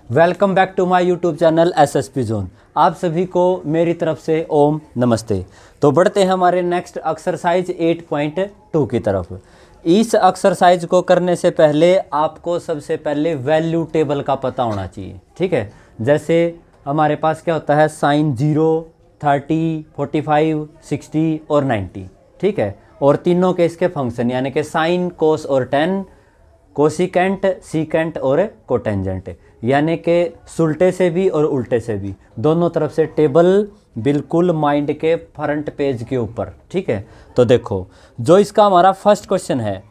Welcome back to my YouTube channel SSP zone. आप सभी को मेरी तरफ से ओम नमस्ते। तो बढ़ते हैं हमारे नेक्स्ट एक्सरसाइज 8.2 की तरफ। इस एक्सरसाइज को करने से पहले आपको सबसे पहले वैल्यू टेबल का पता होना चाहिए, ठीक है। जैसे हमारे पास क्या होता है, साइन 0, 30, 45, 60 और 90, ठीक है। और तीनों के इसके फंक्शन यानी कि साइन, कोस और टेन, कोसिकेंट, सीकेंट और कोटेंजेंट, यानी कि सुलटे से भी और उल्टे से भी, दोनों तरफ से टेबल बिल्कुल माइंड के फ्रंट पेज के ऊपर, ठीक है। तो देखो, जो इसका हमारा फर्स्ट क्वेश्चन है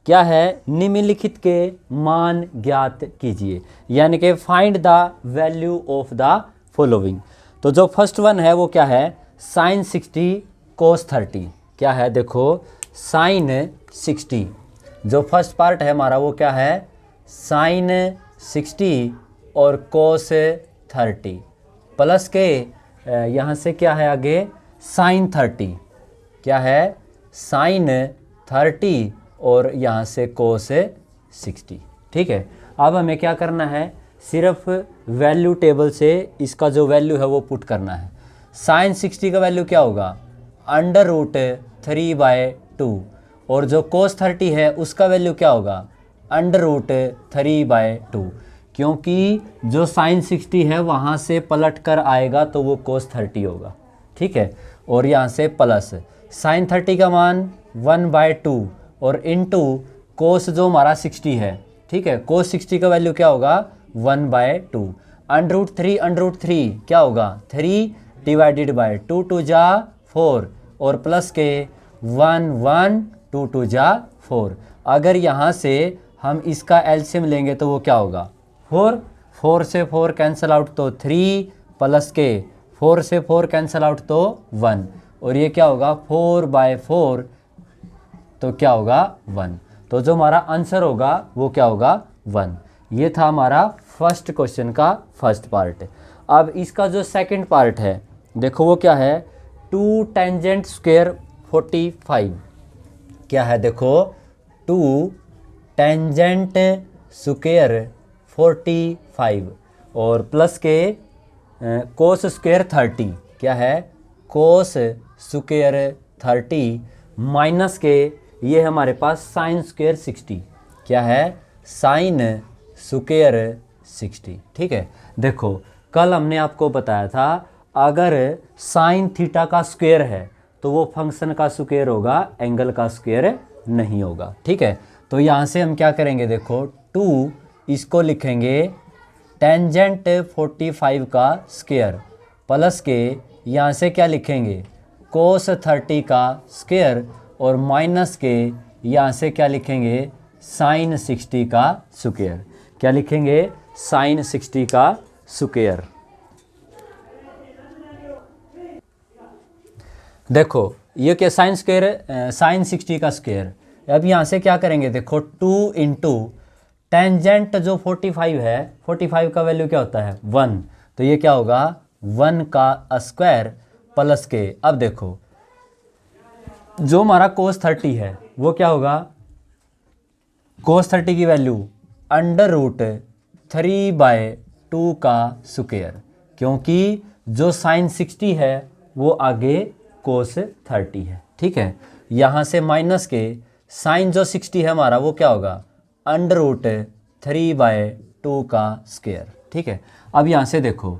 क्या है, निम्नलिखित के मान ज्ञात कीजिए, यानी कि find the value of the following. तो जो फर्स्ट वन है वो क्या है, साइन 60 कोस 30। क्या है, देखो साइन 60, जो फर्स्ट पार्ट है हमारा वो क्या है, साइन 60 और कोस 30 प्लस के यहाँ से क्या है आगे, साइन 30। क्या है, साइन 30 और यहाँ से कोस 60, ठीक है। अब हमें क्या करना है, सिर्फ वैल्यू टेबल से इसका जो वैल्यू है वो पुट करना है। साइन 60 का वैल्यू क्या होगा, √3/2, और जो कोस 30 है उसका वैल्यू क्या होगा, √3/2, क्योंकि जो साइन 60 है वहाँ से पलट कर आएगा तो वो कोस 30 होगा, ठीक है। और यहाँ से प्लस साइन 30 का मान 1/2 और इनटू कोस जो हमारा 60 है, ठीक है। कोस 60 का वैल्यू क्या होगा, 1/2, √3 क्या होगा, 3/2, 2 जा 4 और प्लस के 1 2 2 जा 4। अगर यहाँ से हम इसका एलसीएम लेंगे तो वो क्या होगा, 4 से 4 कैंसिल आउट तो 3 प्लस के 4 से 4 कैंसिल आउट तो 1, और ये क्या होगा 4/4, तो क्या होगा 1। तो जो हमारा आंसर होगा वो क्या होगा 1। ये था हमारा फर्स्ट क्वेश्चन का फर्स्ट पार्ट। अब इसका जो सेकंड पार्ट है देखो वो क्या है, 2 टेंजेंट स्क्वायर 45। क्या है, देखो 2 टेंजेंट स्क्वायर 45 और प्लस के कोस स्क्वायर 30। क्या है, कोस स्क्वायर 30 माइनस के ये हमारे पास साइन स्क्वायर 60। क्या है, साइन स्क्वायर 60, ठीक है। देखो कल हमने आपको बताया था अगर साइन थीटा का स्क्वायर है तो वो फंक्शन का स्क्वायर होगा, एंगल का स्क्वायर नहीं होगा, ठीक है। तो यहाँ से हम क्या करेंगे, देखो 2 इसको लिखेंगे टेंजेंट 45 का स्क्वायर प्लस के यहाँ से क्या लिखेंगे, कोस 30 का स्क्वायर और माइनस के यहाँ से क्या लिखेंगे, साइन 60 का स्क्वायर। क्या लिखेंगे, साइन 60 का स्क्वायर। देखो ये क्या, साइन स्क्वायर साइन 60 का स्क्वायर। अब यहाँ से क्या करेंगे, देखो 2 इंटू टेंजेंट जो 45 है, 45 का वैल्यू क्या होता है 1, तो ये क्या होगा 1 का स्क्वायर प्लस के, अब देखो जो हमारा कोस 30 है वो क्या होगा, कोस 30 की वैल्यू √3/2 का स्क्वायर, क्योंकि जो साइन 60 है वो आगे कोस 30 है, ठीक है। यहाँ से माइनस के साइन जो 60 है हमारा वो क्या होगा, √3/2 का स्क्वायर, ठीक है। अब यहाँ से देखो,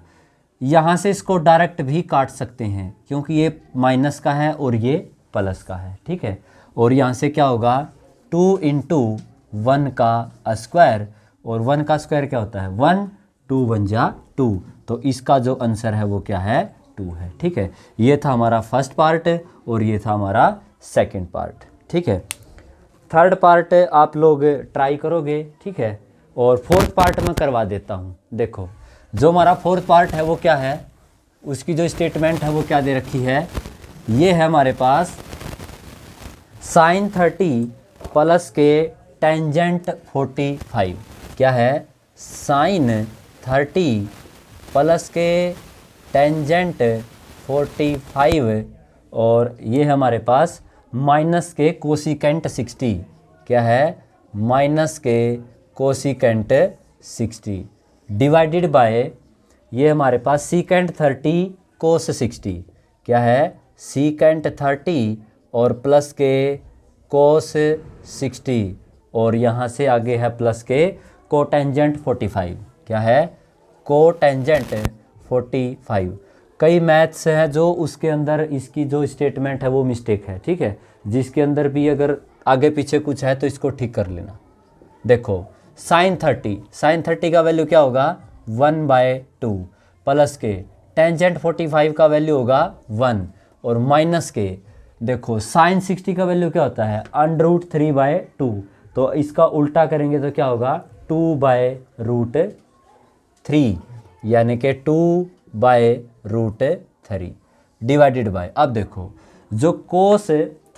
यहाँ से इसको डायरेक्ट भी काट सकते हैं क्योंकि ये माइनस का है और ये प्लस का है, ठीक है। और यहाँ से क्या होगा, 2 इंटू 1 का स्क्वायर, और 1 का स्क्वायर क्या होता है 1, 2 1 जा 2, तो इसका जो आंसर है वो क्या है 2 है, ठीक है। ये था हमारा फर्स्ट पार्ट और ये था हमारा सेकंड पार्ट, ठीक है। थर्ड पार्ट आप लोग ट्राई करोगे, ठीक है। और फोर्थ पार्ट मैं करवा देता हूँ। देखो जो हमारा फोर्थ पार्ट है वो क्या है, उसकी जो स्टेटमेंट है वो क्या दे रखी है, ये है हमारे पास साइन 30 प्लस के टेंजेंट 45। क्या है, साइन 30 प्लस के टेंजेंट 45 और ये है हमारे पास माइनस के कोसिकेंट 60। क्या है, माइनस के कोसिकेंट 60 डिवाइडेड बाय ये हमारे पास सीकेंट 30 कोस 60, क्या है सीकेंट 30 और प्लस के कोस 60, और यहाँ से आगे है प्लस के कोटेंजेंट 45, क्या है कोटेंजेंट 45। कई मैथ्स हैं जो उसके अंदर इसकी जो स्टेटमेंट है वो मिस्टेक है, ठीक है, जिसके अंदर भी अगर आगे पीछे कुछ है तो इसको ठीक कर लेना। देखो साइन 30 का वैल्यू क्या होगा 1/2 प्लस के टेंजेंट 45 का वैल्यू होगा 1 और माइनस के देखो साइन 60 का वैल्यू क्या होता है √3/2, तो इसका उल्टा करेंगे तो क्या होगा 2/√3 यानी कि 2/√3 डिवाइडेड बाय। अब देखो जो कोस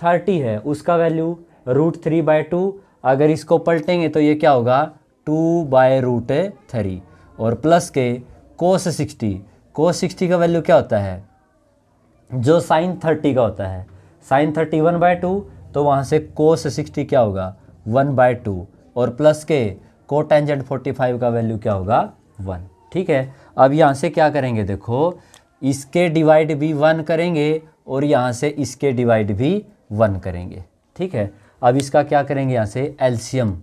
30 है उसका वैल्यू √3/2, अगर इसको पलटेंगे तो ये क्या होगा 2/√3 और प्लस के कोस 60 का वैल्यू क्या होता है जो साइन 30 का होता है साइन 30 1/2, तो वहाँ से कोस 60 क्या होगा 1/2 और प्लस के कोटेंजेंट 45 का वैल्यू क्या होगा 1, ठीक है। अब यहाँ से क्या करेंगे देखो इसके डिवाइड भी 1 करेंगे और यहाँ से इसके डिवाइड भी 1 करेंगे, ठीक है। अब इसका क्या करेंगे यहाँ से एलसीएम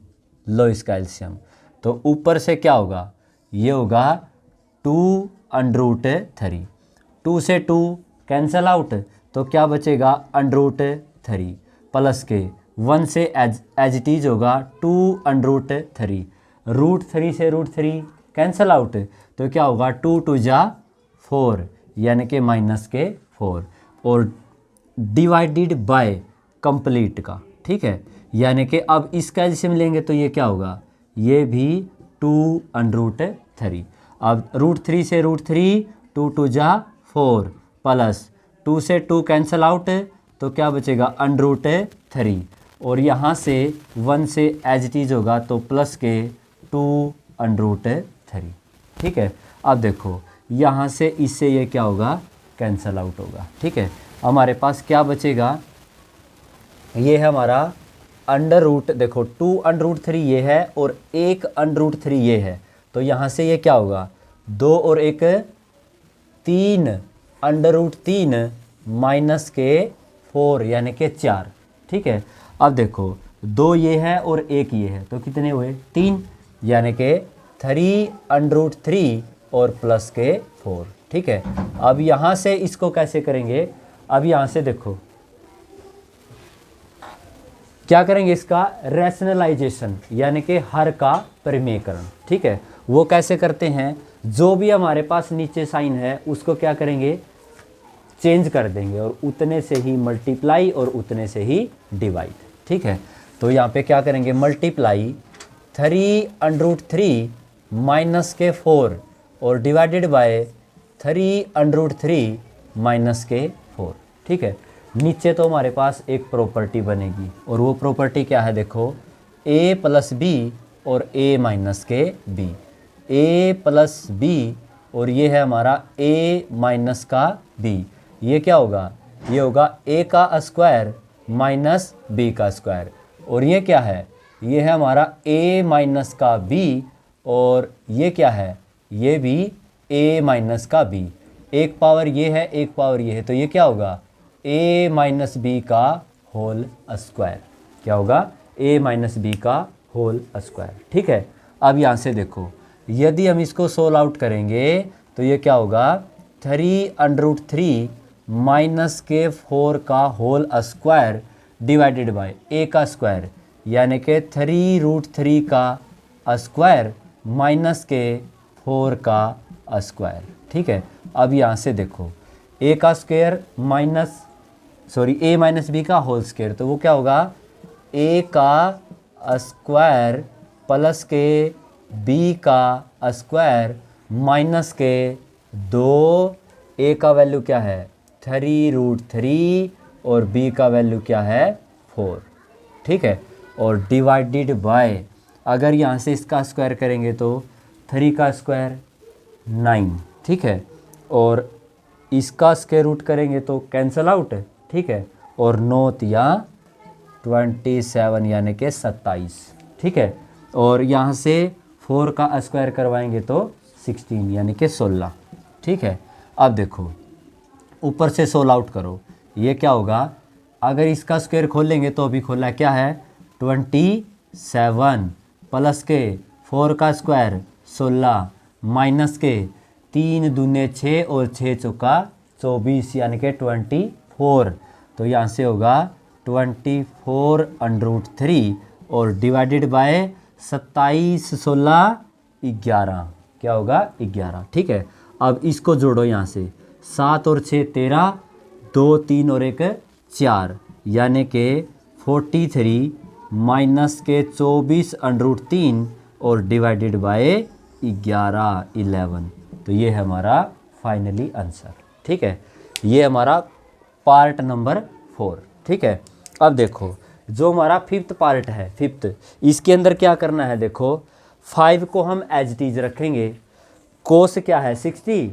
लो, इसका एलसीएम तो ऊपर से क्या होगा ये होगा 2√3, 2 से 2 कैंसल आउट तो क्या बचेगा √3 प्लस के 1 से एज इट इज होगा 2√3, √3 से √3 कैंसल आउट तो क्या होगा 2 2 जा 4 यानी कि माइनस के 4 और डिवाइडेड बाय कंप्लीट का, ठीक है, यानी कि अब इसका एलसीएम लेंगे तो ये क्या होगा ये भी 2√3। अब √3 से √3 2 2 जा 4 प्लस 2 से 2 कैंसल आउट तो क्या बचेगा √3 और यहाँ से 1 से एज इट इज होगा तो प्लस के 2√3, ठीक है। अब देखो यहाँ से इससे ये क्या होगा कैंसल आउट होगा, ठीक है। हमारे पास क्या बचेगा ये है हमारा √, देखो 2√3 ये है और 1√3 ये है, तो यहाँ से ये क्या होगा 2 और 1 3 √3 माइनस के 4 यानी कि 4, ठीक है। अब देखो 2 ये है और 1 ये है तो कितने हुए 3 यानी कि 3√3 और प्लस के 4, ठीक है। अब यहाँ से इसको कैसे करेंगे, अब यहाँ से देखो क्या करेंगे इसका रैशनलाइजेशन यानी कि हर का परिमेयकरण, ठीक है। वो कैसे करते हैं जो भी हमारे पास नीचे साइन है उसको क्या करेंगे चेंज कर देंगे और उतने से ही मल्टीप्लाई और उतने से ही डिवाइड, ठीक है। तो यहाँ पे क्या करेंगे मल्टीप्लाई 3√3 माइनस के 4 और डिवाइडेड बाय 3√3 माइनस के 4, ठीक है। नीचे तो हमारे पास एक प्रॉपर्टी बनेगी और वो प्रॉपर्टी क्या है देखो a प्लस बी और a माइनस के b, a प्लस b और ये है हमारा a माइनस का b, ये क्या होगा ये होगा a का स्क्वायर माइनस b का स्क्वायर और ये क्या है ये है हमारा a माइनस का b और ये क्या है ये भी a माइनस का b, एक पावर ये है एक पावर ये है तो ये क्या होगा a माइनस बी का होल स्क्वायर, क्या होगा a माइनस बी का होल स्क्वायर, ठीक है। अब यहाँ से देखो यदि हम इसको सोल्व आउट करेंगे तो ये क्या होगा 3√3 माइनस के 4 का whole square divided by a का स्क्वायर यानी कि 3√3 का स्क्वायर माइनस के 4 का स्क्वायर, ठीक है। अब यहाँ से देखो a का स्क्वायर a माइनस बी का होल स्क्वायर तो वो क्या होगा a का स्क्वायर प्लस के b का स्क्वायर माइनस के 2, a का वैल्यू क्या है 3√3 और b का वैल्यू क्या है 4, ठीक है। और डिवाइडेड बाय अगर यहाँ से इसका स्क्वायर करेंगे तो 3 का स्क्वायर 9, ठीक है, और इसका स्क्वायर रूट करेंगे तो कैंसल आउट, ठीक है, और 9 या 27 यानी कि 27, ठीक है। और यहाँ से 4 का स्क्वायर करवाएंगे तो 16 यानी कि 16। ठीक है, अब देखो ऊपर से 16 आउट करो, ये क्या होगा, अगर इसका स्क्वायर खोलेंगे तो अभी खोला क्या है 27 प्लस के 4 का स्क्वायर 16 माइनस के 3 दूने 6 और 6 चौका 24 यानी कि 24। तो यहाँ से होगा 24√3 और डिवाइडेड बाय 27 16 11, क्या होगा 11। ठीक है, अब इसको जोड़ो यहाँ से 7 और 6 13, 2 3 और 1 4 यानी कि 43 माइनस के 24√3 और डिवाइडेड बाय 11। तो ये है हमारा फाइनली आंसर। ठीक है, ये हमारा पार्ट नंबर 4। ठीक है, अब देखो जो हमारा फिफ्थ पार्ट है, फिफ्थ, इसके अंदर क्या करना है, देखो 5 को हम एज इट इज रखेंगे। कोस क्या है 60,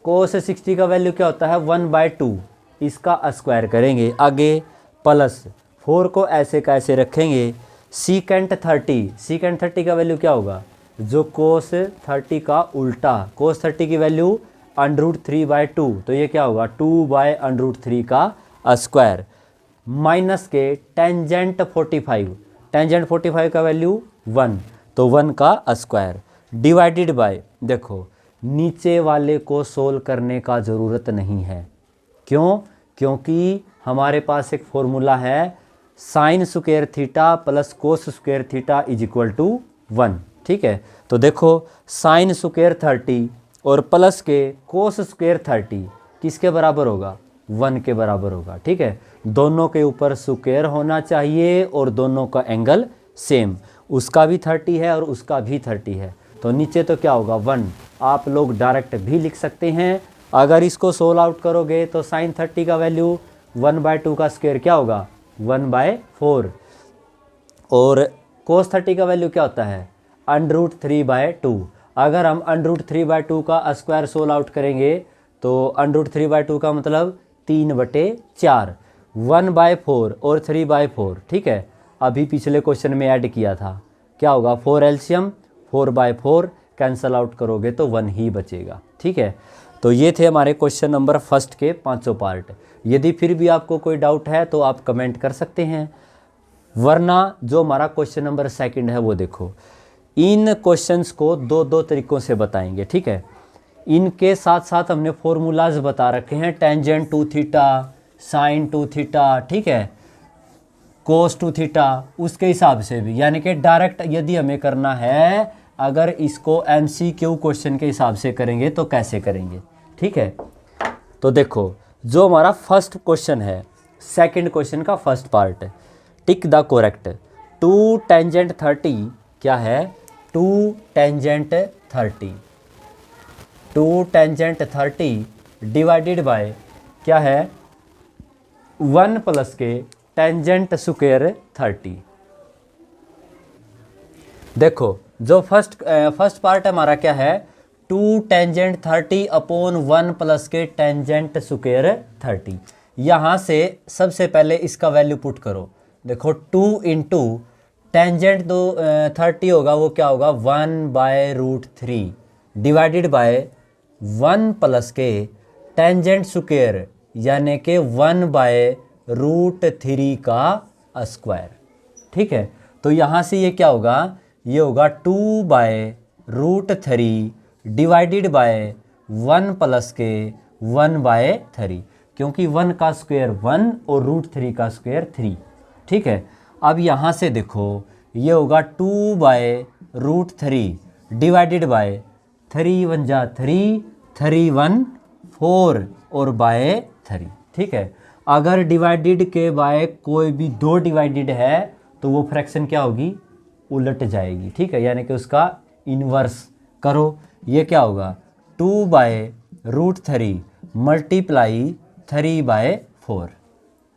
कोस 60 का वैल्यू क्या होता है 1/2, इसका स्क्वायर करेंगे। आगे प्लस 4 को ऐसे का ऐसे रखेंगे। सीकेंट 30, सीकेंट 30 का वैल्यू क्या होगा, जो कोस 30 का उल्टा, कोस 30 की वैल्यू √3/2, तो ये क्या होगा 2/√3 का स्क्वायर। माइनस के टेंजेंट 45, टेंजेंट 45 का वैल्यू 1, तो 1 का स्क्वायर डिवाइडेड बाय, देखो नीचे वाले को सोल्व करने का ज़रूरत नहीं है। क्यों, क्योंकि हमारे पास एक फॉर्मूला है sine square theta plus cos square theta is equal to 1। ठीक है, तो देखो साइन स्क्वायर 30 और प्लस के कोस स्क्वायर 30 किसके बराबर होगा, 1 के बराबर होगा। ठीक है, दोनों के ऊपर स्क्वायर होना चाहिए और दोनों का एंगल सेम, उसका भी 30 है और उसका भी 30 है, तो नीचे तो क्या होगा 1। आप लोग डायरेक्ट भी लिख सकते हैं। अगर इसको सोल्व आउट करोगे तो साइन 30 का वैल्यू 1/2 का स्क्वायर क्या होगा 1/4, और कोस 30 का वैल्यू क्या होता है √3/2। अगर हम √3/2 का स्क्वायर सोल्व आउट करेंगे तो √3/2 का मतलब 3/4, 1/4 और 3/4। ठीक है, अभी पिछले क्वेश्चन में ऐड किया था, क्या होगा 4 एलसीएम 4/4 कैंसल आउट करोगे तो 1 ही बचेगा। ठीक है, तो ये थे हमारे क्वेश्चन नंबर फर्स्ट के 5 पार्ट। यदि फिर भी आपको कोई डाउट है तो आप कमेंट कर सकते हैं, वरना जो हमारा क्वेश्चन नंबर सेकंड है वो देखो। इन क्वेश्चंस को दो तरीक़ों से बताएंगे। ठीक है, इनके साथ साथ हमने फॉर्मूलाज बता रखे हैं, टेंजेंट 2 थीटा, साइन 2 थीटा, ठीक है, कोस 2 थीटा, उसके हिसाब से भी, यानी कि डायरेक्ट यदि हमें करना है, अगर इसको MCQ क्वेश्चन के हिसाब से करेंगे तो कैसे करेंगे। ठीक है, तो देखो जो हमारा फर्स्ट क्वेश्चन है, सेकंड क्वेश्चन का first part, tick the correct 2 tangent 30 क्या है 2 टेंजेंट 30, 2 टेंजेंट 30 डिवाइडेड बाय क्या है 1 प्लस के टेंजेंट स्क्वायर 30। देखो जो फर्स्ट पार्ट हमारा क्या है 2 टेंजेंट 30 अपॉन 1 प्लस के टेंजेंट स्क्वायर 30। यहाँ से सबसे पहले इसका वैल्यू पुट करो। देखो 2 इंटू टेंजेंट 30 होगा, वो क्या होगा 1/√3 डिवाइडेड बाय 1 प्लस के टेंजेंट स्क्वायर यानी कि 1/√3 का स्क्वायर। ठीक है, तो यहाँ से ये क्या होगा, ये होगा 2/√3 डिवाइडेड बाय 1 प्लस के 1/3, क्योंकि 1 का स्क्वायर 1 और √3 का स्क्वायर 3। ठीक है, अब यहाँ से देखो ये होगा 2/√3 डिवाइडेड बाय 3 1 जा 3, 3 1 4 और बाय 3। ठीक है, अगर डिवाइडेड के बाय कोई भी 2 डिवाइडेड है तो वो फ्रैक्शन क्या होगी, उलट जाएगी। ठीक है, यानी कि उसका इन्वर्स करो, ये क्या होगा 2/√3 मल्टीप्लाई 3/4।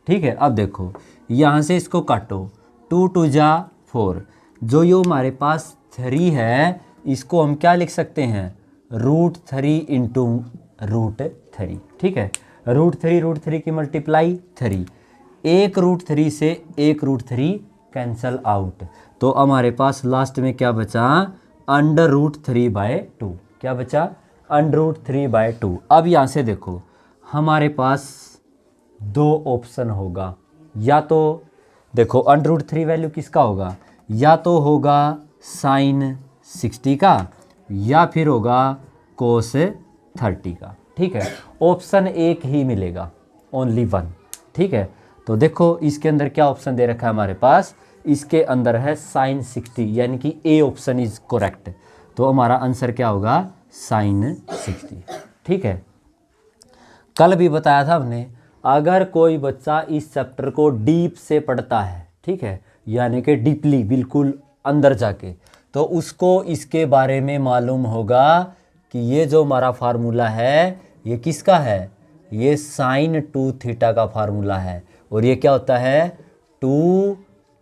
ठीक है, अब देखो यहाँ से इसको काटो, 2 2 जा 4, जो ये हमारे पास 3 है इसको हम क्या लिख सकते हैं √3 इंटू √3। ठीक है, √3 की मल्टीप्लाई 3, एक √3 से एक √3 कैंसल आउट, तो हमारे पास लास्ट में क्या बचा √3/2। क्या बचा? √3/2। अब यहाँ से देखो हमारे पास दो ऑप्शन होगा, या तो देखो √3 वैल्यू किसका होगा, या तो होगा साइन 60 का या फिर होगा कोस 30 का। ठीक है, ऑप्शन एक ही मिलेगा, ओनली वन। ठीक है, तो देखो इसके अंदर क्या ऑप्शन दे रखा है हमारे पास, इसके अंदर है साइन 60, यानी कि ए ऑप्शन इज करेक्ट। तो हमारा आंसर क्या होगा? साइन 60। ठीक है, कल भी बताया था हमने, अगर कोई बच्चा इस चैप्टर को डीप से पढ़ता है, ठीक है, यानी कि डीपली बिल्कुल अंदर जाके, तो उसको इसके बारे में मालूम होगा कि ये जो हमारा फार्मूला है ये किसका है, ये साइन 2 थीटा का फार्मूला है। और ये क्या होता है? 2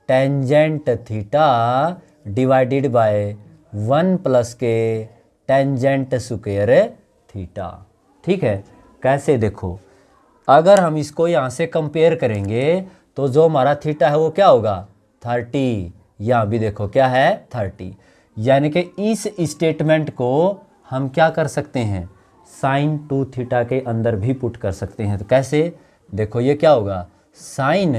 tangent theta divided by 1 plus के टेंजेंट स्क्वायर थीटा। ठीक है, कैसे? देखो अगर हम इसको यहाँ से कंपेयर करेंगे तो जो हमारा थीटा है वो क्या होगा? 30। यहाँ भी देखो क्या है? 30। यानी कि इस स्टेटमेंट को हम क्या कर सकते हैं? साइन 2 थीटा के अंदर भी पुट कर सकते हैं। तो कैसे? देखो ये क्या होगा? साइन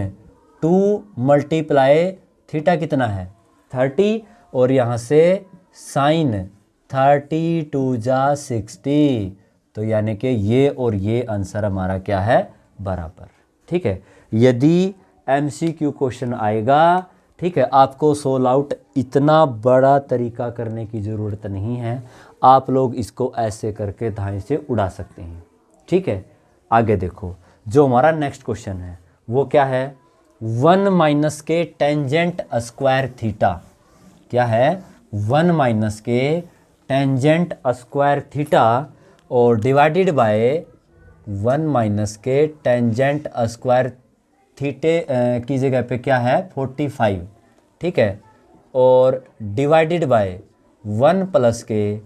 2 मल्टीप्लाई थीटा कितना है? 30, और यहाँ से साइन 32 जा 60। तो यानी कि ये और ये आंसर हमारा क्या है? बराबर। ठीक है, यदि MCQ क्वेश्चन आएगा, ठीक है, आपको सोल्व आउट इतना बड़ा तरीका करने की ज़रूरत नहीं है, आप लोग इसको ऐसे करके धाए से उड़ा सकते हैं। ठीक है, आगे देखो जो हमारा नेक्स्ट क्वेश्चन है वो क्या है? 1 माइनस के टेंजेंट स्क्वायर थीटा। क्या है? 1 माइनस के टेंजेंट स्क्वायर थीटा और डिवाइडेड बाय 1 माइनस के टेंजेंट स्क्वायर थीटे की जगह पे क्या है? 45। ठीक है, और डिवाइडेड बाय 1 प्लस के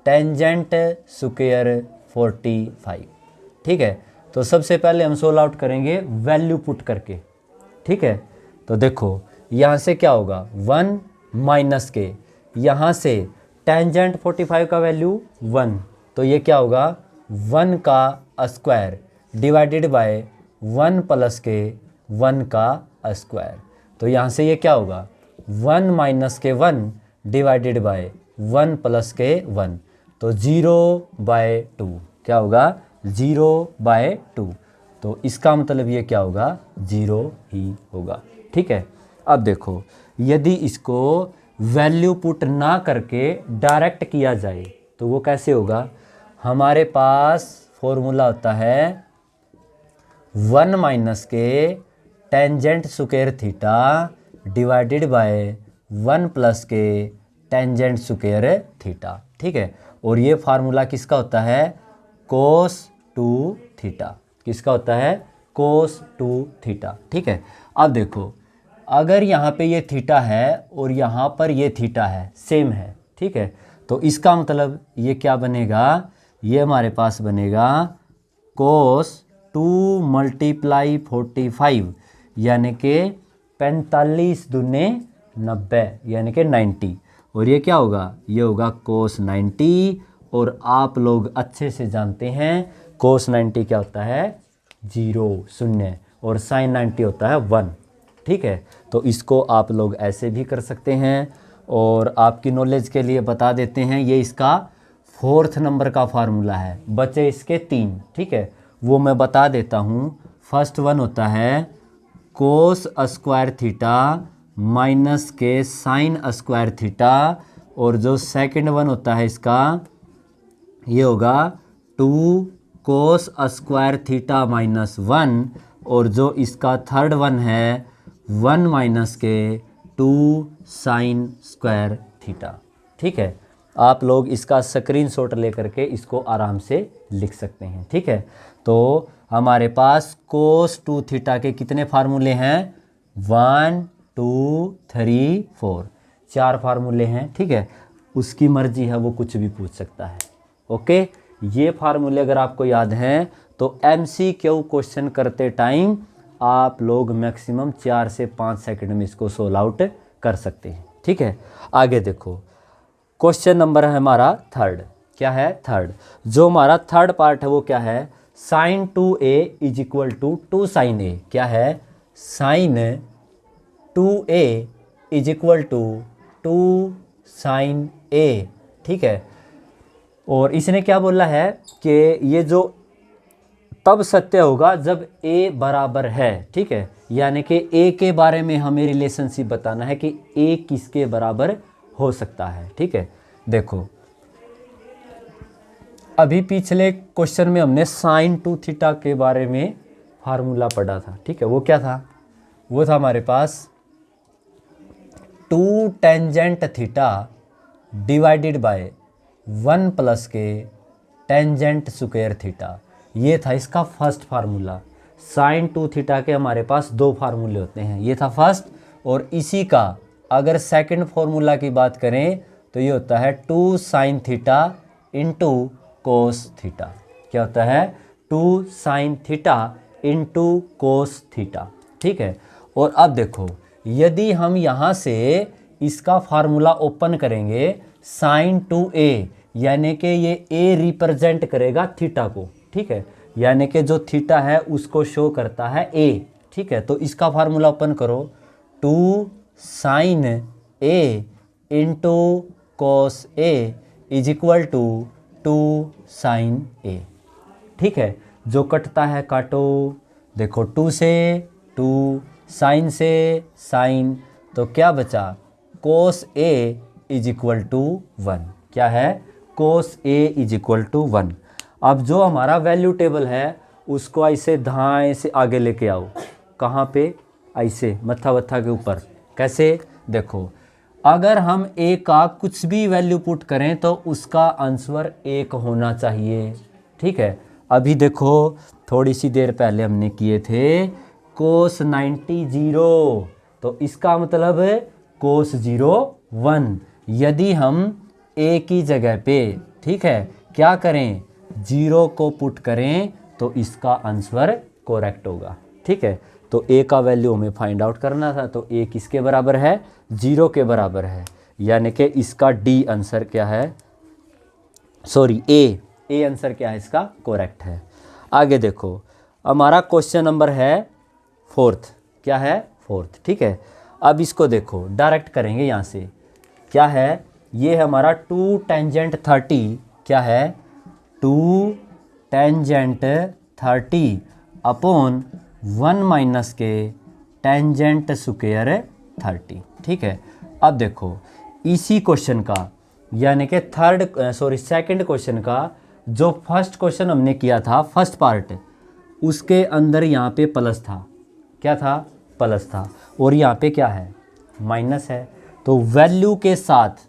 टेंजेंट स्क्वायर 45। ठीक है, तो सबसे पहले हम सोल्व आउट करेंगे वैल्यू पुट करके। ठीक है, तो देखो यहाँ से क्या होगा? 1 माइनस के, यहाँ से टेंजेंट 45 का वैल्यू 1, तो ये क्या होगा? 1 का स्क्वायर डिवाइडेड बाय 1 प्लस के 1 का स्क्वायर। तो यहाँ से ये क्या होगा? 1 माइनस के 1 डिवाइडेड बाय 1 प्लस के 1, तो 0/2। क्या होगा? 0/2। तो इसका मतलब ये क्या होगा? 0 ही होगा। ठीक है, अब देखो यदि इसको वैल्यू पुट ना करके डायरेक्ट किया जाए तो वो कैसे होगा? हमारे पास फॉर्मूला होता है 1 माइनस के tangent square theta divided by 1 plus के टेंजेंट स्क्वायर थीटा। ठीक है, और ये फार्मूला किसका होता है? कोस 2 थीटा। किसका होता है? कोस 2 थीटा। ठीक है, अब देखो अगर यहाँ पे ये थीटा है और यहाँ पर ये थीटा है, सेम है, ठीक है, तो इसका मतलब ये क्या बनेगा? ये हमारे पास बनेगा कोस 2 मल्टीप्लाई 45, यानी कि 45 दूने 90, यानी कि 90। और ये क्या होगा? ये होगा कोस 90। और आप लोग अच्छे से जानते हैं कोस 90 क्या होता है? 0 0, और साइन 90 होता है 1। ठीक है, तो इसको आप लोग ऐसे भी कर सकते हैं। और आपकी नॉलेज के लिए बता देते हैं, ये इसका 4th नंबर का फार्मूला है, बचे इसके 3। ठीक है, वो मैं बता देता हूँ। फर्स्ट वन होता है कोस स्क्वायर थीटा माइनस के साइन स्क्वायर थीटा, और जो सेकंड वन होता है इसका ये होगा 2 कोस स्क्वायर थीटा माइनस 1, और जो इसका थर्ड वन है 1 माइनस के 2 साइन स्क्वायर थीटा। ठीक है, आप लोग इसका स्क्रीनशॉट लेकर के इसको आराम से लिख सकते हैं। ठीक है, तो हमारे पास कोस 2 थीटा के कितने फार्मूले हैं? 1 2 3 4, 4 फार्मूले हैं। ठीक है, उसकी मर्जी है, वो कुछ भी पूछ सकता है। ओके, ये फार्मूले अगर आपको याद हैं तो MCQ क्वेश्चन करते टाइम आप लोग मैक्सिमम 4 से 5 सेकंड में इसको सोल्व आउट कर सकते हैं। ठीक है, आगे देखो क्वेश्चन नंबर है हमारा थर्ड, क्या है थर्ड। जो हमारा थर्ड पार्ट है वो क्या है, sine 2a is equal to 2 sine a, क्या है sine 2a is equal to 2 sine a, ठीक है। और इसने क्या बोला है कि ये जो तब सत्य होगा जब a बराबर है, ठीक है, यानी कि a के बारे में हमें रिलेशनशिप बताना है कि a किसके बराबर हो सकता है, ठीक है। देखो अभी पिछले क्वेश्चन में हमने साइन 2 थीटा के बारे में फार्मूला पढ़ा था, ठीक है। वो क्या था, वो था हमारे पास 2 tangent theta divided by 1 plus के टेंजेंट स्क्वायर थीटा, ये था इसका फर्स्ट फार्मूला। साइन 2 थीटा के हमारे पास दो फार्मूले होते हैं, ये था फर्स्ट। और इसी का अगर सेकंड फार्मूला की बात करें तो ये होता है 2 sine theta into cos theta, क्या होता है 2 sine theta into cos theta, ठीक है। और अब देखो यदि हम यहाँ से इसका फार्मूला ओपन करेंगे साइन 2a, यानी कि ये a रिप्रेजेंट करेगा थीटा को, ठीक है, यानी कि जो थीटा है उसको शो करता है a, ठीक है। तो इसका फार्मूला ओपन करो 2 sine a into cos a is equal to 2 sine a, ठीक है। जो कटता है काटो, देखो 2 से 2, साइन से साइन, तो क्या बचा कोस a इज इक्वल टू 1, क्या है कोस a इज इक्वल टू 1। अब जो हमारा वैल्यू टेबल है उसको ऐसे धाएं से आगे लेके आओ, कहाँ पे, ऐसे मत्था वत्था के ऊपर। कैसे, देखो अगर हम a का कुछ भी वैल्यू पुट करें तो उसका आंसर 1 होना चाहिए, ठीक है। अभी देखो थोड़ी सी देर पहले हमने किए थे कोस 90 0, तो इसका मतलब कोस 0 1। यदि हम a की जगह पे, ठीक है, क्या करें 0 को पुट करें तो इसका आंसर करेक्ट होगा, ठीक है। तो a का वैल्यू हमें फाइंड आउट करना था, तो a किसके बराबर है 0 के बराबर है, यानी कि इसका डी आंसर क्या है, सॉरी a आंसर क्या है इसका करेक्ट है। आगे देखो हमारा क्वेश्चन नंबर है फोर्थ, क्या है फोर्थ, ठीक है। अब इसको देखो डायरेक्ट करेंगे यहाँ से, क्या है ये है हमारा 2 टेंजेंट 30, क्या है 2 टेंजेंट 30 अपॉन 1 माइनस के टेंजेंट स्क्वायर 30, ठीक है। अब देखो इसी क्वेश्चन का यानी कि सेकंड क्वेश्चन का जो फर्स्ट क्वेश्चन हमने किया था फर्स्ट पार्ट, उसके अंदर यहाँ पे प्लस था, क्या था प्लस था, और यहाँ पे क्या है माइनस है। तो वैल्यू के साथ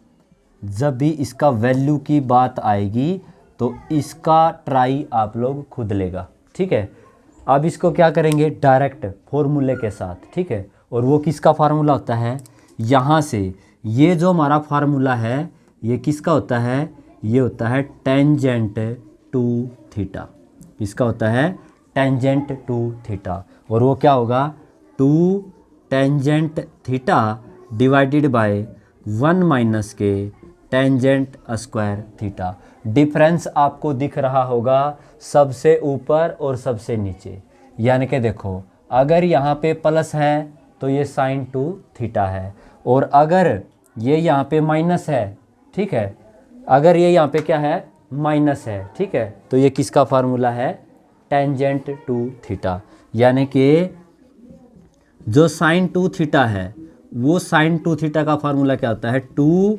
जब भी इसका वैल्यू की बात आएगी तो इसका ट्राई आप लोग खुद लेगा, ठीक है। अब इसको क्या करेंगे डायरेक्ट फॉर्मूले के साथ, ठीक है। और वो किसका फार्मूला होता है, यहाँ से ये जो हमारा फार्मूला है ये किसका होता है, ये होता है टेंजेंट टू थीटा, इसका होता है टेंजेंट टू थीटा। और वो क्या होगा 2 tangent theta divided by 1 minus के टेंजेंट स्क्वायर थीटा। डिफरेंस आपको दिख रहा होगा सबसे ऊपर और सबसे नीचे, यानी कि देखो अगर यहाँ पे प्लस है तो ये साइन 2 थीटा है, और अगर ये यहाँ पे माइनस है, ठीक है, अगर ये यहाँ पे क्या है माइनस है, ठीक है, तो ये किसका फार्मूला है टेंजेंट टू थीटा। यानी कि जो साइन 2 थीटा है वो साइन 2 थीटा का फार्मूला क्या होता है 2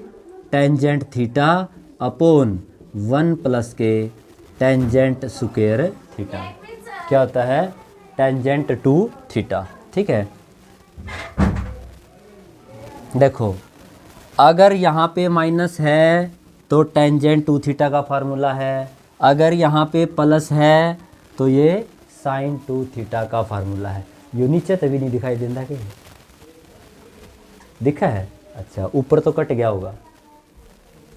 टेंजेंट थीटा अपॉन 1 प्लस के टेंजेंट स्क्वायर थीटा, क्या होता है टेंजेंट टू थीटा, ठीक है। देखो अगर यहाँ पे माइनस है तो टेंजेंट टू थीटा का फार्मूला है, अगर यहाँ पे प्लस है तो ये साइन 2 थीटा का फार्मूला है। यो नीचे तभी नहीं दिखाई देता कि दिखा है, अच्छा ऊपर तो कट गया होगा,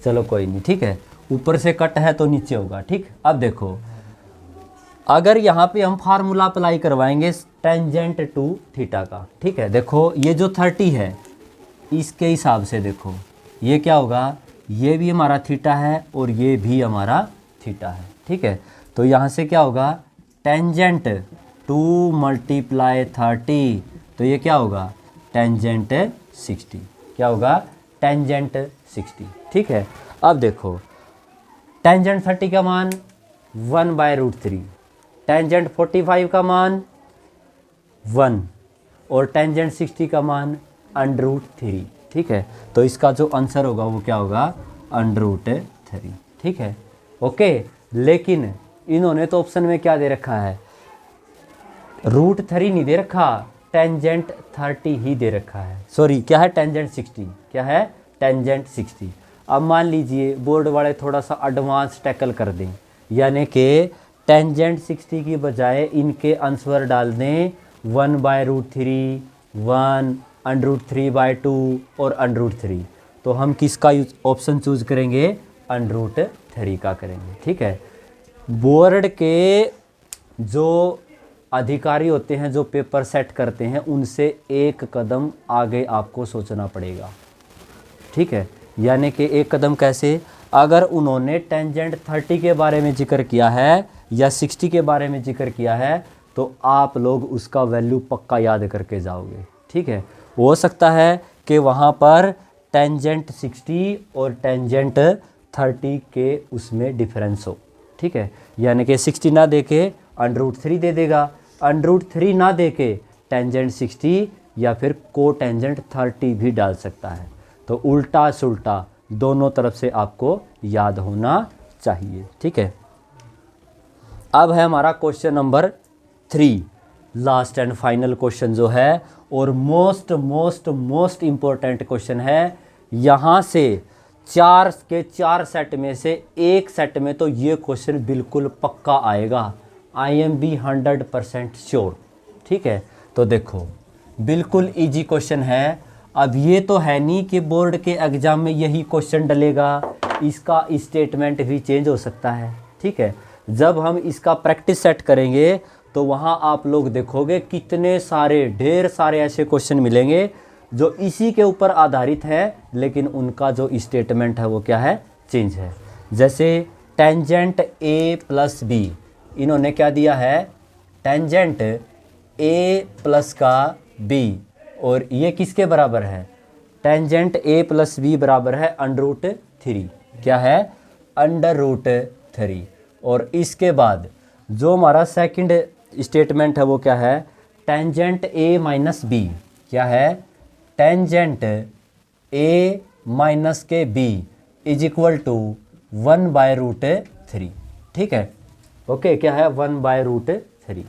चलो कोई नहीं, ठीक है, ऊपर से कट है तो नीचे होगा, ठीक। अब देखो अगर यहाँ पे हम फार्मूला अप्लाई करवाएंगे टेंजेंट टू थीटा का, ठीक है, देखो ये जो 30 है इसके हिसाब से देखो ये क्या होगा, ये भी हमारा थीटा है और ये भी हमारा थीटा है। ठीक है, तो यहाँ से क्या होगा, टेंजेंट 2 × 30, तो ये क्या होगा, टेंजेंट 60। क्या होगा, टेंजेंट 60। ठीक है, अब देखो टेंजेंट 30 का मान 1/√3, टेंजेंट 45 का मान 1 और टेंजेंट 60 का मान √3। ठीक है, तो इसका जो आंसर होगा वो क्या होगा, √3। ठीक है, ओके। लेकिन इन्होंने तो ऑप्शन में क्या दे रखा है, √3 नहीं दे रखा, टेंजेंट 30 ही दे रखा है। सॉरी, क्या है, टेंजेंट 60। क्या है, टेंजेंट 60। अब मान लीजिए बोर्ड वाले थोड़ा सा एडवांस टैकल कर दें, यानी कि टेंजेंट 60 की बजाय इनके आंसर डाल दें 1/√3, 1, √3/2 और √3, तो हम किसका ऑप्शन चूज करेंगे, √3 का करेंगे। ठीक है, बोर्ड के जो अधिकारी होते हैं, जो पेपर सेट करते हैं, उनसे एक कदम आगे आपको सोचना पड़ेगा। ठीक है, यानी कि एक कदम कैसे, अगर उन्होंने टेंजेंट 30 के बारे में जिक्र किया है या 60 के बारे में जिक्र किया है, तो आप लोग उसका वैल्यू पक्का याद करके जाओगे। ठीक है, हो सकता है कि वहाँ पर टेंजेंट 60 और टेंजेंट 30 के उसमें डिफरेंस हो। ठीक है, यानी कि 60 ना दे के √3 दे देगा, √3 ना दे के टेंजेंट 60 या फिर को टेंजेंट 30 भी डाल सकता है। तो उल्टा सुल्टा दोनों तरफ से आपको याद होना चाहिए। ठीक है, अब है हमारा question number 3, last and final question जो है, और मोस्ट इम्पोर्टेंट क्वेश्चन है। यहाँ से 4 के 4 सेट में से एक सेट में तो ये क्वेश्चन बिल्कुल पक्का आएगा, आई एम बी 100% श्योर। ठीक है, तो देखो बिल्कुल इजी क्वेश्चन है। अब ये तो है नहीं कि बोर्ड के एग्ज़ाम में यही क्वेश्चन डलेगा, इसका स्टेटमेंट भी चेंज हो सकता है। ठीक है, जब हम इसका प्रैक्टिस सेट करेंगे तो वहाँ आप लोग देखोगे कितने सारे, ढेर सारे ऐसे क्वेश्चन मिलेंगे जो इसी के ऊपर आधारित है, लेकिन उनका जो स्टेटमेंट है वो क्या है, चेंज है। जैसे टेंजेंट A+B, इन्होंने क्या दिया है, टेंजेंट A+B, और ये किसके बराबर है, टेंजेंट A+B बराबर है √3। क्या है, √3। और इसके बाद जो हमारा सेकंड स्टेटमेंट है वो क्या है, टेंजेंट A-B। क्या है, tangent A-B is equal to 1/√3। ठीक है, ओके, क्या है, 1/√3।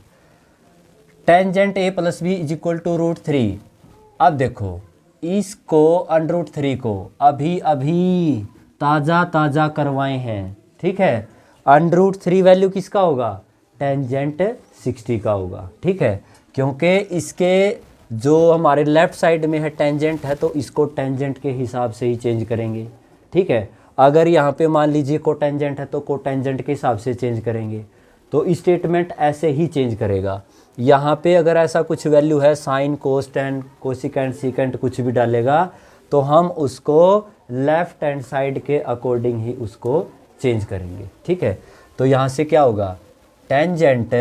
Tangent A+B is equal to √3। अब देखो इसको √3 को अभी ताज़ा करवाए हैं। ठीक है, √3 वैल्यू किसका होगा, टेंजेंट 60 का होगा। ठीक है, क्योंकि इसके जो हमारे लेफ़्ट साइड में है टेंजेंट है, तो इसको टेंजेंट के हिसाब से ही चेंज करेंगे। ठीक है, अगर यहाँ पे मान लीजिए कोटेंजेंट है तो कोटेंजेंट के हिसाब से चेंज करेंगे, तो स्टेटमेंट ऐसे ही चेंज करेगा। यहाँ पे अगर ऐसा कुछ वैल्यू है, साइन, कोस, टेन, कोसिकेंट, सीकेंट कुछ भी डालेगा, तो हम उसको लेफ़्ट हैंड साइड के अकॉर्डिंग ही उसको चेंज करेंगे। ठीक है, तो यहाँ से क्या होगा, टेंजेंट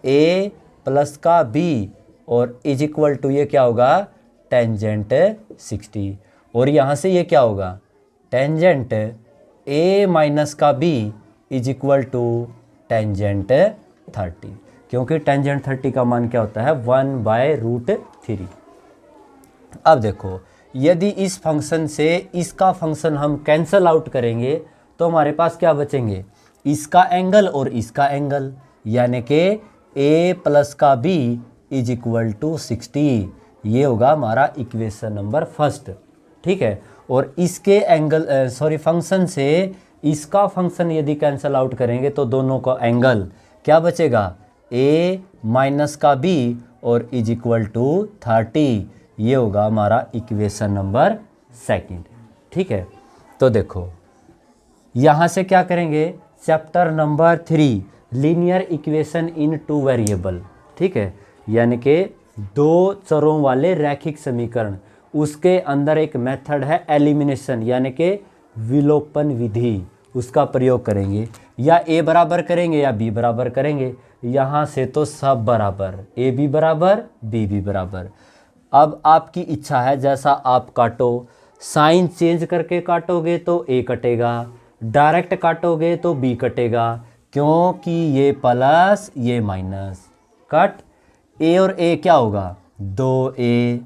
A+B और इज इक्वल टू ये क्या होगा, टेंजेंट 60, और यहाँ से ये क्या होगा, tangent A-B is equal to tangent 30, क्योंकि टेंजेंट 30 का मान क्या होता है, 1/√3। अब देखो यदि इस फंक्शन से इसका फंक्शन हम कैंसल आउट करेंगे तो हमारे पास क्या बचेंगे, इसका एंगल और इसका एंगल, यानी कि A+B इज इक्वल टू 60। ये होगा हमारा इक्वेशन नंबर फर्स्ट। ठीक है, और इसके एंगल फंक्शन से इसका फंक्शन यदि कैंसल आउट करेंगे तो दोनों का एंगल क्या बचेगा, A-B और इज इक्वल टू 30। ये होगा हमारा इक्वेशन नंबर सेकंड। ठीक है, तो देखो यहाँ से क्या करेंगे, chapter number 3 linear equation in 2 variable. ठीक है, यानी कि 2 चरों वाले रैखिक समीकरण, उसके अंदर एक मेथड है एलिमिनेशन, यानी कि विलोपन विधि, उसका प्रयोग करेंगे। या ए बराबर करेंगे या बी बराबर करेंगे। यहाँ से तो सब बराबर, ए बी बराबर बी बी बराबर। अब आपकी इच्छा है जैसा आप काटो, साइन चेंज करके काटोगे तो ए कटेगा, डायरेक्ट काटोगे तो बी कटेगा, क्योंकि ये प्लस ये माइनस। कट ए और ए क्या होगा 2a,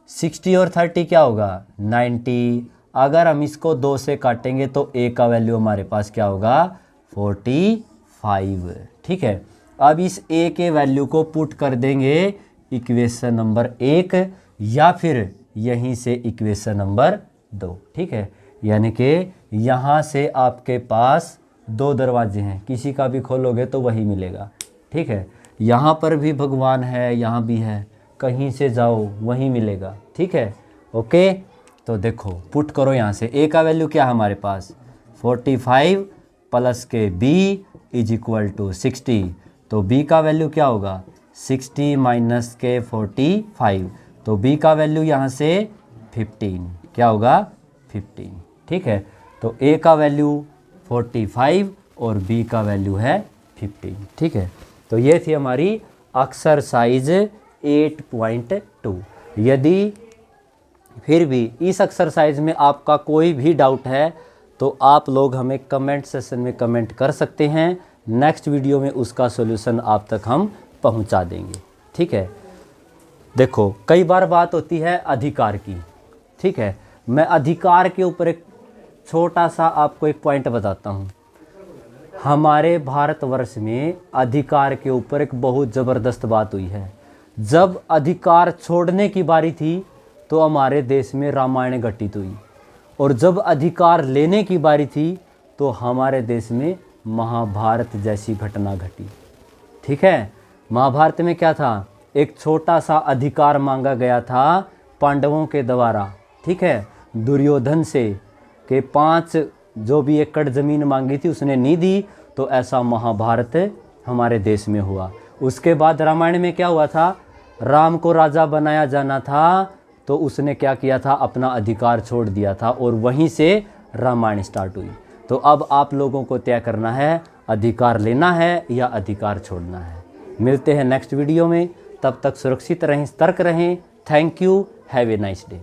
60 और 30 क्या होगा 90। अगर हम इसको 2 से काटेंगे तो a का वैल्यू हमारे पास क्या होगा 45। ठीक है, अब इस a के वैल्यू को पुट कर देंगे इक्वेशन नंबर 1 या फिर यहीं से इक्वेशन नंबर 2। ठीक है, यानी कि यहाँ से आपके पास 2 दरवाजे हैं, किसी का भी खोलोगे तो वही मिलेगा। ठीक है, यहाँ पर भी भगवान है, यहाँ भी है, कहीं से जाओ वहीं मिलेगा। ठीक है, ओके। तो देखो पुट करो यहाँ से, a का वैल्यू क्या है हमारे पास 45 प्लस के b इज इक्वल टू 60। तो b का वैल्यू क्या होगा 60 माइनस के 45, तो b का वैल्यू यहाँ से 15, क्या होगा 15। ठीक है, तो a का वैल्यू 45 और b का वैल्यू है 15। ठीक है, तो ये थी हमारी एक्सरसाइज 8.2। यदि फिर भी इस एक्सरसाइज में आपका कोई भी डाउट है तो आप लोग हमें कमेंट सेक्शन में कमेंट कर सकते हैं। नेक्स्ट वीडियो में उसका सॉल्यूशन आप तक हम पहुंचा देंगे। ठीक है, देखो कई बार बात होती है अधिकार की। ठीक है, मैं अधिकार के ऊपर एक छोटा सा आपको एक पॉइंट बताता हूँ। हमारे भारतवर्ष में अधिकार के ऊपर एक बहुत ज़बरदस्त बात हुई है। जब अधिकार छोड़ने की बारी थी तो हमारे देश में रामायण घटित हुई, और जब अधिकार लेने की बारी थी तो हमारे देश में महाभारत जैसी घटना घटी। ठीक है, महाभारत में क्या था, एक छोटा सा अधिकार मांगा गया था पांडवों के द्वारा। ठीक है, दुर्योधन से के 5 जो भी एकड़ ज़मीन मांगी थी उसने नहीं दी, तो ऐसा महाभारत हमारे देश में हुआ। उसके बाद रामायण में क्या हुआ था, राम को राजा बनाया जाना था तो उसने क्या किया था, अपना अधिकार छोड़ दिया था, और वहीं से रामायण स्टार्ट हुई। तो अब आप लोगों को तय करना है अधिकार लेना है या अधिकार छोड़ना है। मिलते हैं नेक्स्ट वीडियो में, तब तक सुरक्षित रहें, सतर्क रहें। Thank you, have a nice day.